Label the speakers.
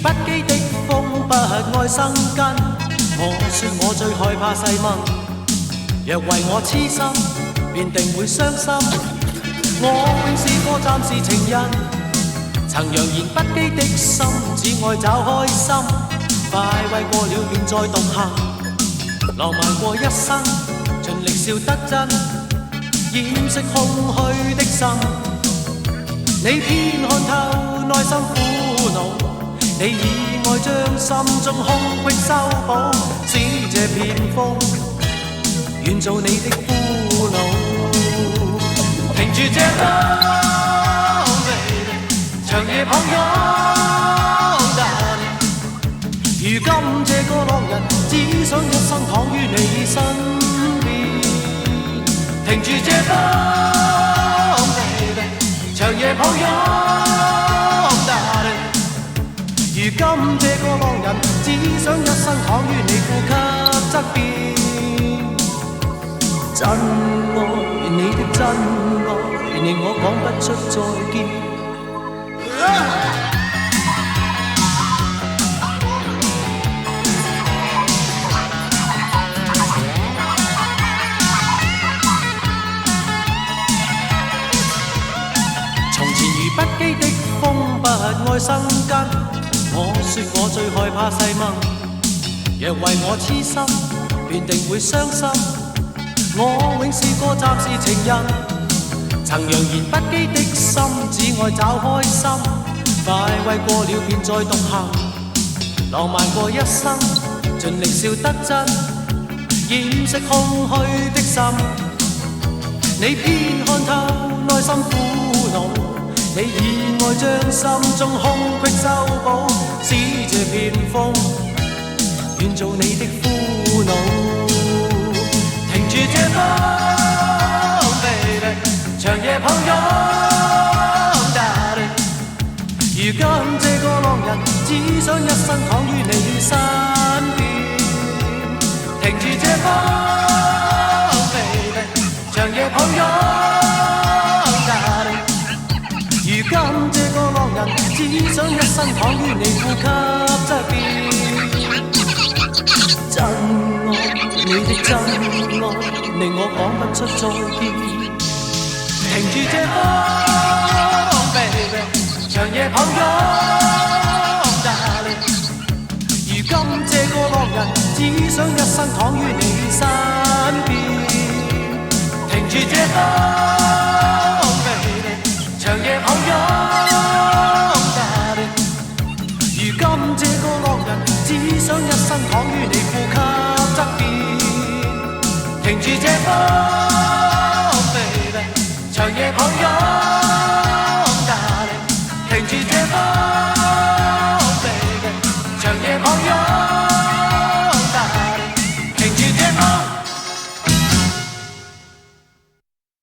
Speaker 1: 不羈的風，不愛生根。我說我最害怕細蚊，若為我痴心，便定會傷心。我永是個暫時情人，曾揚言不羈的心，只愛找開心。快慰過了便再獨行，浪漫過一生，盡力笑得真，掩飾空虛的心。你偏看透內心苦惱，你以愛將心中空隙修補，使這片風願做你的俘虜。停住這風 baby， 長夜抱擁 darling， 如今這個浪人只想一生躺於你身邊。停住這風 baby， 長夜抱擁 darling， 如今這個浪人只想一生躺於你呼吸側邊。真愛你的真愛，令我講不出再見。從前如不羈的風，不愛生根。我說我最害怕細蚊，若為我痴心，便定會傷心。我永是個暫時情人，曾揚言不羈的心，只愛找開心。快慰過了便再獨行，浪漫過一生，盡力笑得真，掩飾空虛的心。你偏看透內心苦惱，你以愛將心中空隙修補，使這片風願做你的俘虜。停住這風 baby， 長夜抱擁 darling， 如今這個浪人只想一生躺於你身邊。停住這風 baby， 長夜抱擁 darling， 如今這個浪人只想一生躺於你呼吸側邊。真愛你的真愛，令我講不出再見。停住這風 baby， 長夜抱擁 darling， 如今這個浪人只想一生躺於你身邊。停住這風 baby， 長夜抱擁 darling， 如今這個浪人只想一生躺於你呼吸側邊。停住這風 baby， 長夜抱擁 darling， 停住這風